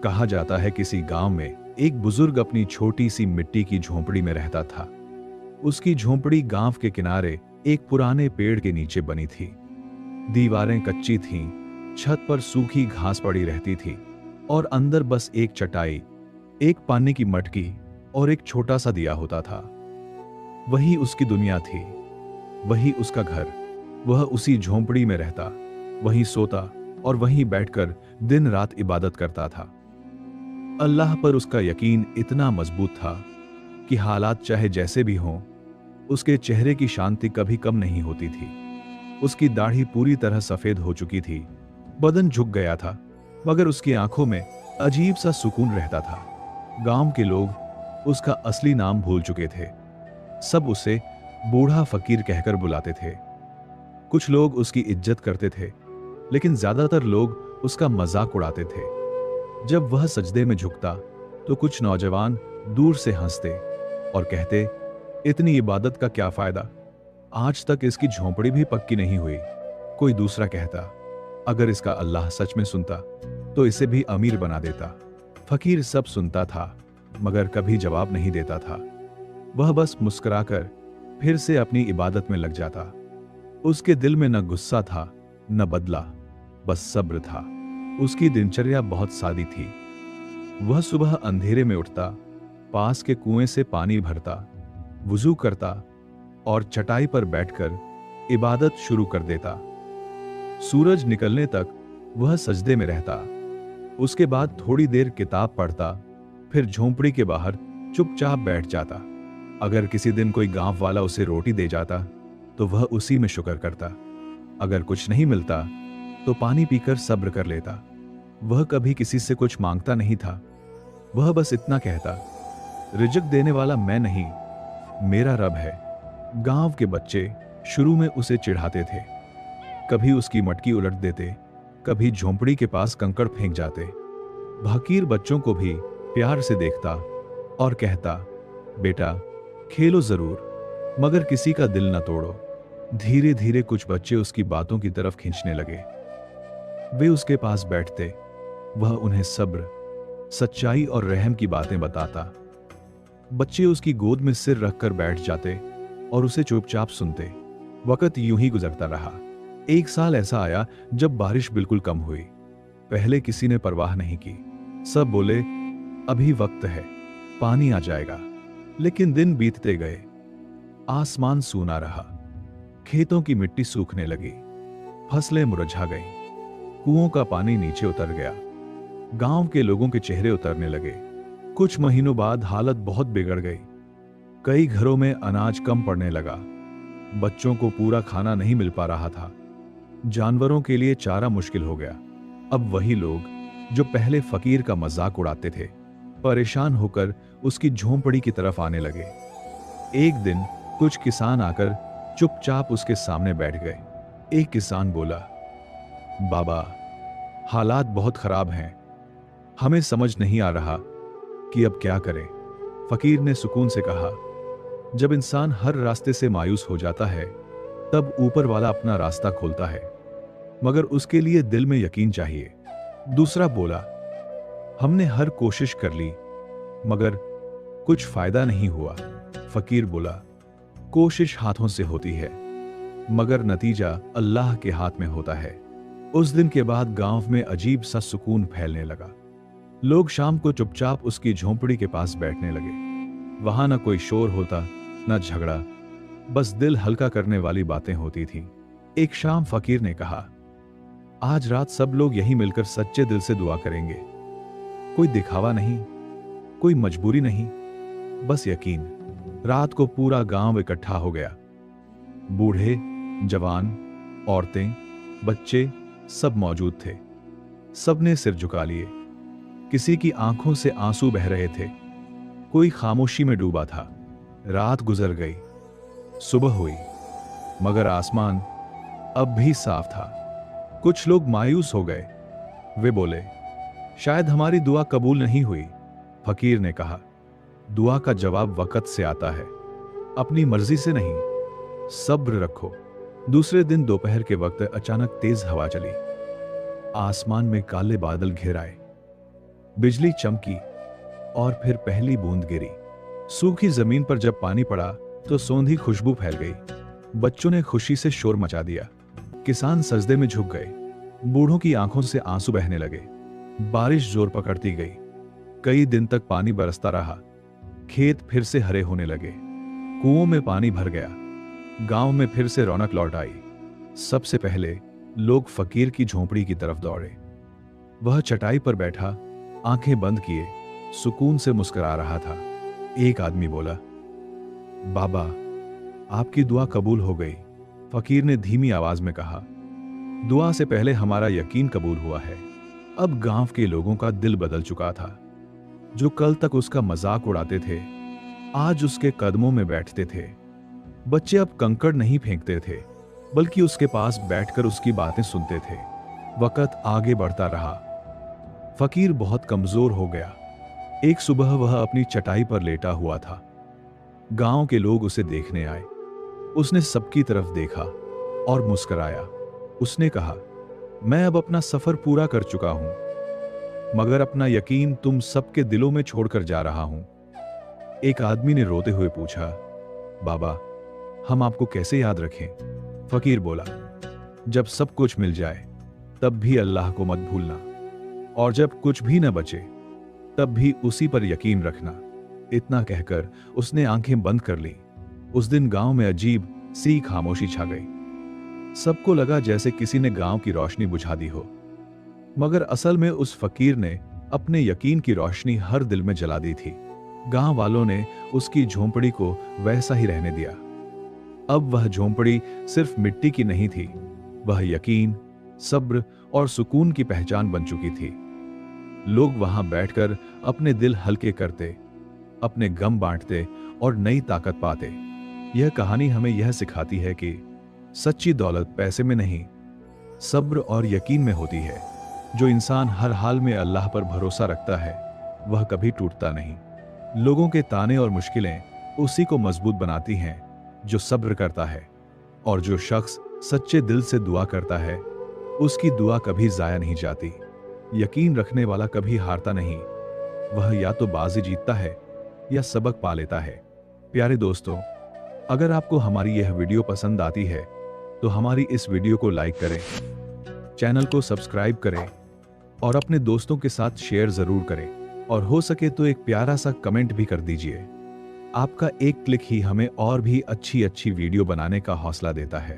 कहा जाता है किसी गांव में एक बुजुर्ग अपनी छोटी सी मिट्टी की झोंपड़ी में रहता था। उसकी झोंपड़ी गांव के किनारे एक पुराने पेड़ के नीचे बनी थी। दीवारें कच्ची थीं, छत पर सूखी घास पड़ी रहती थी और अंदर बस एक चटाई, एक पानी की मटकी और एक छोटा सा दिया होता था। वही उसकी दुनिया थी, वही उसका घर। वह उसी झोंपड़ी में रहता, वहीं सोता और वहीं बैठकर दिन रात इबादत करता था। अल्लाह पर उसका यकीन इतना मजबूत था कि हालात चाहे जैसे भी हों, उसके चेहरे की शांति कभी कम नहीं होती थी। उसकी दाढ़ी पूरी तरह सफेद हो चुकी थी, बदन झुक गया था, मगर उसकी आंखों में अजीब सा सुकून रहता था। गांव के लोग उसका असली नाम भूल चुके थे। सब उसे बूढ़ा फकीर कहकर बुलाते थे। कुछ लोग उसकी इज्जत करते थे, लेकिन ज्यादातर लोग उसका मजाक उड़ाते थे। जब वह सजदे में झुकता तो कुछ नौजवान दूर से हंसते और कहते, इतनी इबादत का क्या फायदा, आज तक इसकी झोंपड़ी भी पक्की नहीं हुई। कोई दूसरा कहता, अगर इसका अल्लाह सच में सुनता तो इसे भी अमीर बना देता। फकीर सब सुनता था, मगर कभी जवाब नहीं देता था। वह बस मुस्कुराकर फिर से अपनी इबादत में लग जाता। उसके दिल में न गुस्सा था न बदला, बस सब्र था। उसकी दिनचर्या बहुत सादी थी। वह सुबह अंधेरे में उठता, पास के कुएं से पानी भरता, वुजू करता और चटाई पर बैठकर इबादत शुरू कर देता। सूरज निकलने तक वह सजदे में रहता। उसके बाद थोड़ी देर किताब पढ़ता, फिर झोंपड़ी के बाहर चुपचाप बैठ जाता। अगर किसी दिन कोई गांव वाला उसे रोटी दे जाता तो वह उसी में शुक्र करता। अगर कुछ नहीं मिलता तो पानी पीकर सब्र कर लेता। वह कभी किसी से कुछ मांगता नहीं था। वह बस इतना कहता, रिज़्क देने वाला मैं नहीं, मेरा रब है। गांव के बच्चे शुरू में उसे चिढ़ाते थे, कभी उसकी मटकी उलट देते, कभी झोंपड़ी के पास कंकड़ फेंक जाते। फकीर बच्चों को भी प्यार से देखता और कहता, बेटा खेलो जरूर, मगर किसी का दिल न तोड़ो। धीरे धीरे कुछ बच्चे उसकी बातों की तरफ खींचने लगे। वे उसके पास बैठते, वह उन्हें सब्र, सच्चाई और रहम की बातें बताता। बच्चे उसकी गोद में सिर रखकर बैठ जाते और उसे चुपचाप सुनते। वक्त यूं ही गुजरता रहा। एक साल ऐसा आया जब बारिश बिल्कुल कम हुई। पहले किसी ने परवाह नहीं की। सब बोले, अभी वक्त है, पानी आ जाएगा। लेकिन दिन बीतते गए, आसमान सूना रहा, खेतों की मिट्टी सूखने लगी, फसलें मुरझा गईं, कुओं का पानी नीचे उतर गया, गांव के लोगों के चेहरे उतरने लगे। कुछ महीनों बाद हालत बहुत बिगड़ गई। कई घरों में अनाज कम पड़ने लगा, बच्चों को पूरा खाना नहीं मिल पा रहा था, जानवरों के लिए चारा मुश्किल हो गया। अब वही लोग जो पहले फकीर का मजाक उड़ाते थे, परेशान होकर उसकी झोंपड़ी की तरफ आने लगे। एक दिन कुछ किसान आकर चुपचाप उसके सामने बैठ गए। एक किसान बोला, बाबा, हालात बहुत खराब हैं, हमें समझ नहीं आ रहा कि अब क्या करें। फकीर ने सुकून से कहा, जब इंसान हर रास्ते से मायूस हो जाता है तब ऊपर वाला अपना रास्ता खोलता है, मगर उसके लिए दिल में यकीन चाहिए। दूसरा बोला, हमने हर कोशिश कर ली मगर कुछ फायदा नहीं हुआ। फकीर बोला, कोशिश हाथों से होती है मगर नतीजा अल्लाह के हाथ में होता है। उस दिन के बाद गांव में अजीब सा सुकून फैलने लगा। लोग शाम को चुपचाप उसकी झोंपड़ी के पास बैठने लगे। वहां न कोई शोर होता न झगड़ा, बस दिल हल्का करने वाली बातें होती थीं। एक शाम फकीर ने कहा, आज रात सब लोग यहीं मिलकर सच्चे दिल से दुआ करेंगे। कोई दिखावा नहीं, कोई मजबूरी नहीं, बस यकीन। रात को पूरा गांव इकट्ठा हो गया। बूढ़े, जवान, औरतें, बच्चे सब मौजूद थे। सबने सिर झुका लिए। किसी की आंखों से आंसू बह रहे थे, कोई खामोशी में डूबा था। रात गुजर गई, सुबह हुई, मगर आसमान अब भी साफ था। कुछ लोग मायूस हो गए। वे बोले, शायद हमारी दुआ कबूल नहीं हुई। फकीर ने कहा, दुआ का जवाब वक्त से आता है, अपनी मर्जी से नहीं। सब्र रखो। दूसरे दिन दोपहर के वक्त अचानक तेज हवा चली। आसमान में काले बादल घिर आए। बिजली चमकी और फिर पहली बूंद गिरी। सूखी जमीन पर जब पानी पड़ा तो सौंधी खुशबू फैल गई। बच्चों ने खुशी से शोर मचा दिया। किसान सजदे में झुक गए। बूढ़ों की आंखों से आंसू बहने लगे। बारिश जोर पकड़ती गई। कई दिन तक पानी बरसता रहा। खेत फिर से हरे होने लगे। कुओं में पानी भर गया। गांव में फिर से रौनक लौट आई। सबसे पहले लोग फकीर की झोंपड़ी की तरफ दौड़े। वह चटाई पर बैठा, आंखें बंद किए, सुकून से मुस्कुरा रहा था। एक आदमी बोला, बाबा, आपकी दुआ कबूल हो गई। फकीर ने धीमी आवाज में कहा, दुआ से पहले हमारा यकीन कबूल हुआ है। अब गांव के लोगों का दिल बदल चुका था। जो कल तक उसका मजाक उड़ाते थे, आज उसके कदमों में बैठते थे। बच्चे अब कंकड़ नहीं फेंकते थे, बल्कि उसके पास बैठकर उसकी बातें सुनते थे। वक्त आगे बढ़ता रहा। फकीर बहुत कमजोर हो गया। एक सुबह वह अपनी चटाई पर लेटा हुआ था। गांव के लोग उसे देखने आए। उसने सबकी तरफ देखा और मुस्कुराया। उसने कहा, मैं अब अपना सफर पूरा कर चुका हूं, मगर अपना यकीन तुम सबके दिलों में छोड़कर जा रहा हूं। एक आदमी ने रोते हुए पूछा, बाबा, हम आपको कैसे याद रखें? फकीर बोला, जब सब कुछ मिल जाए तब भी अल्लाह को मत भूलना, और जब कुछ भी न बचे तब भी उसी पर यकीन रखना। इतना कहकर उसने आंखें बंद कर ली। उस दिन गांव में अजीब सी खामोशी छा गई। सबको लगा जैसे किसी ने गांव की रोशनी बुझा दी हो, मगर असल में उस फकीर ने अपने यकीन की रोशनी हर दिल में जला दी थी। गांव वालों ने उसकी झोंपड़ी को वैसा ही रहने दिया। अब वह झोंपड़ी सिर्फ मिट्टी की नहीं थी, वह यकीन, सब्र और सुकून की पहचान बन चुकी थी। लोग वहां बैठकर अपने दिल हल्के करते, अपने गम बांटते और नई ताकत पाते। यह कहानी हमें यह सिखाती है कि सच्ची दौलत पैसे में नहीं, सब्र और यकीन में होती है। जो इंसान हर हाल में अल्लाह पर भरोसा रखता है, वह कभी टूटता नहीं। लोगों के ताने और मुश्किलें उसी को मजबूत बनाती हैं जो सब्र करता है, और जो शख्स सच्चे दिल से दुआ करता है, उसकी दुआ कभी जाया नहीं जाती। यकीन रखने वाला कभी हारता नहीं, वह या तो बाजी जीतता है या सबक पा लेता है। प्यारे दोस्तों, अगर आपको हमारी यह वीडियो पसंद आती है तो हमारी इस वीडियो को लाइक करें, चैनल को सब्सक्राइब करें और अपने दोस्तों के साथ शेयर जरूर करें, और हो सके तो एक प्यारा सा कमेंट भी कर दीजिए। आपका एक क्लिक ही हमें और भी अच्छी वीडियो बनाने का हौसला देता है।